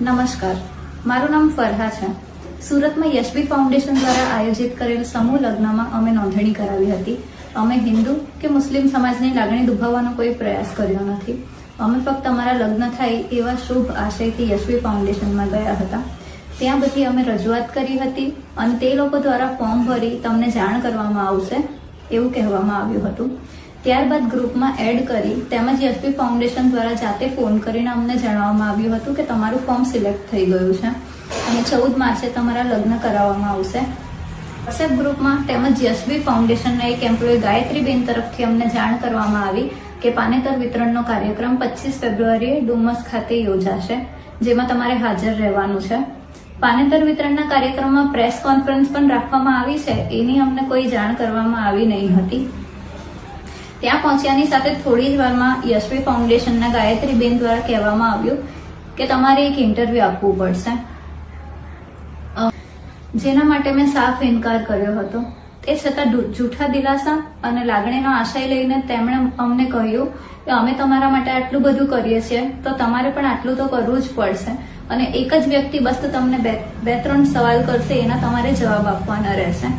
નમસ્કાર, મારું નામ ફરહા છે. સુરતમાં યશવી ફાઉન્ડેશન દ્વારા આયોજિત કરેલ સમૂહ લગ્નમાં અમે નોંધણી કરાવી હતી. અમે હિન્દુ કે મુસ્લિમ સમાજની લાગણી દુભાવવાનો કોઈ પ્રયાસ કર્યો નથી. અમે ફક્ત અમારા લગ્ન થાય એવા શુભ આશયથી યશવી ફાઉન્ડેશનમાં ગયા હતા. ત્યાં બધી અમે રજૂઆત કરી હતી અને તે લોકો દ્વારા ફોર્મ ભરી તમને જાણ કરવામાં આવશે એવું કહેવામાં આવ્યું હતું. ત્યારબાદ ગ્રુપમાં એડ કરી તેમજ યશવી ફાઉન્ડેશન દ્વારા જાતે ફોન કરીને અમને જણાવવામાં આવ્યું હતું કે તમારું ફોર્મ સિલેક્ટ થઈ ગયું છે અને 14 માર્ચે તમારા લગ્ન કરાવવામાં આવશે. વોટ્સએપ ગ્રુપમાં તેમજ યશવી ફાઉન્ડેશનના એક એમ્પ્લોય ગાયત્રીબેન તરફથી અમને જાણ કરવામાં આવી કે પાનેતર વિતરણનો કાર્યક્રમ 25 ફેબ્રુઆરીએ ડુમસ ખાતે યોજાશે, જેમાં તમારે હાજર રહેવાનું છે. પાનેતર વિતરણના કાર્યક્રમમાં પ્રેસ કોન્ફરન્સ પણ રાખવામાં આવી છે, એની અમને કોઈ જાણ કરવામાં આવી નહીં હતી. ત્યાં પહોંચ્યાની સાથે થોડી જ વારમાં યશવી ફાઉન્ડેશનના ગાયત્રીબેન દ્વારા કહેવામાં આવ્યું કે તમારે એક ઇન્ટરવ્યુ આપવું પડશે, જેના માટે મેં સાફ ઇનકાર કર્યો હતો. તે છતાં જૂઠા દિલાસા અને લાગણીનો આશય લઈને તેમણે અમને કહ્યું કે અમે તમારા માટે આટલું બધું કરીએ છીએ તો તમારે પણ આટલું તો કરવું જ પડશે અને એક જ વ્યક્તિ બસ તમને બે ત્રણ સવાલ કરશે, એના તમારે જવાબ આપવાના રહેશે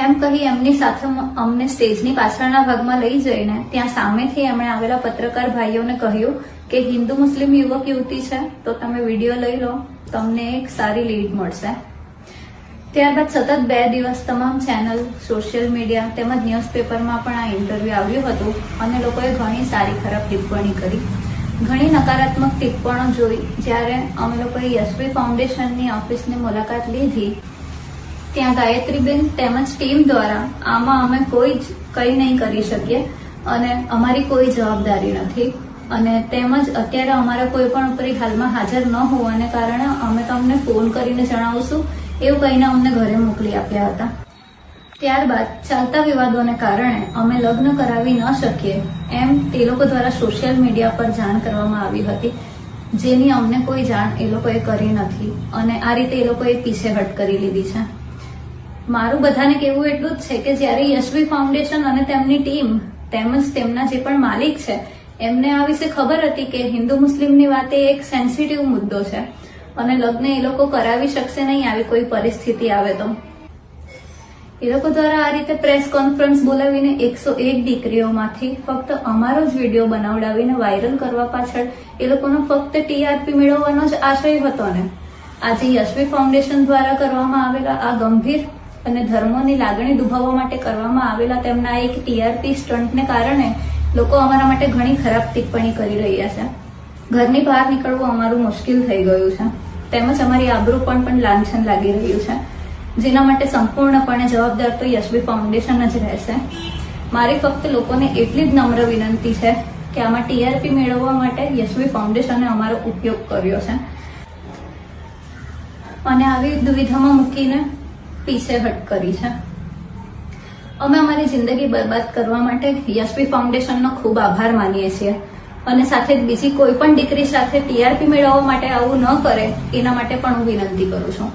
એમ કહી એમની સાથે અમને સ્ટેજની પાછળના ભાગમાં લઈ જઈને ત્યાં સામેથી એમણે આવેલા પત્રકાર ભાઈઓને કહ્યું કે હિન્દુ મુસ્લિમ યુવક યુવતી છે તો તમે વિડીયો લઈ લો, તમને એક સારી લીડ મળશે. ત્યારબાદ સતત 2 દિવસ તમામ ચેનલ, સોશિયલ મીડિયા તેમજ ન્યૂઝપેપરમાં પણ આ ઇન્ટરવ્યુ આવ્યું હતું અને લોકોએ ઘણી સારી ખરાબ ટિપ્પણી કરી. ઘણી નકારાત્મક ટિપ્પણો જોઈ જ્યારે અમે લોકોએ યશવી ફાઉન્ડેશનની ઓફિસની મુલાકાત લીધી. ત્યાં ગાયત્રીબેન તેમજ ટીમ દ્વારા આમાં અમે કંઈ નહીં કરી શકીએ અને અમારી કોઈ જવાબદારી નથી અને તેમજ અત્યારે અમારા કોઈ પણ ઉપર હાલમાં હાજર ન હોવાને કારણે અમે તમને ફોન કરીને જણાવશું એવું કહીને અમને ઘરે મોકલી આપ્યા હતા. ત્યારબાદ ચાલતા વિવાદોને કારણે અમે લગ્ન કરાવી ન શકીએ એમ તે લોકો દ્વારા સોશિયલ મીડિયા પર જાણ કરવામાં આવી હતી, જેની અમને કોઈ જાણ એ લોકોએ કરી નથી અને આ રીતે એ લોકોએ પીછેહટ કરી લીધી છે. મારું બધાને કહેવું એટલું જ છે કે જ્યારે યશવી ફાઉન્ડેશન અને તેમની ટીમ તેમજ તેમના જે પણ માલિક છે એમને આ વિશે ખબર હતી કે હિન્દુ મુસ્લિમની વાત એ એક સેન્સિટિવ મુદ્દો છે અને લગ્ન એ લોકો કરાવી શકશે નહીં આવી કોઈ પરિસ્થિતિ આવે તો. એ લોકો દ્વારા આ રીતે પ્રેસ કોન્ફરન્સ બોલાવીને 101 દીકરીઓમાંથી ફક્ત અમારો જ વિડીયો બનાવડાવીને વાયરલ કરવા પાછળ એ લોકોનો ફક્ત TRP મેળવવાનો જ આશય હતો ને. આજે યશવી ફાઉન્ડેશન દ્વારા કરવામાં આવેલા આ ગંભીર અને ધર્મોની લાગણી દુભાવવા માટે કરવામાં આવેલા તેમના એક TRP સ્ટન્ટને કારણે લોકો અમારા માટે ઘણી ખરાબ ટિપ્પણી કરી રહ્યા છે. ઘરની બહાર નીકળવું અમારું મુશ્કેલ થઈ ગયું છે તેમજ અમારી આબરૂ પણ લાંછન લાગી રહ્યું છે, જેના માટે સંપૂર્ણપણે જવાબદાર તો યશવી ફાઉન્ડેશન જ રહેશે. મારી ફક્ત લોકોને એટલી જ નમ્ર વિનંતી છે કે આમાં TRP મેળવવા માટે યશવી ફાઉન્ડેશને અમારો ઉપયોગ કર્યો છે અને આવી દુવિધામાં મૂકીને પીછેહટ કરી છે. અમે અમારી જિંદગી બરબાદ કરવા માટે યશવી ફાઉન્ડેશનનો ખૂબ આભાર માનીએ છીએ અને સાથે જ બીજી કોઈ પણ દીકરી સાથે TRP મેળવવા માટે આવું ન કરે એના માટે પણ હું વિનંતી કરું છું.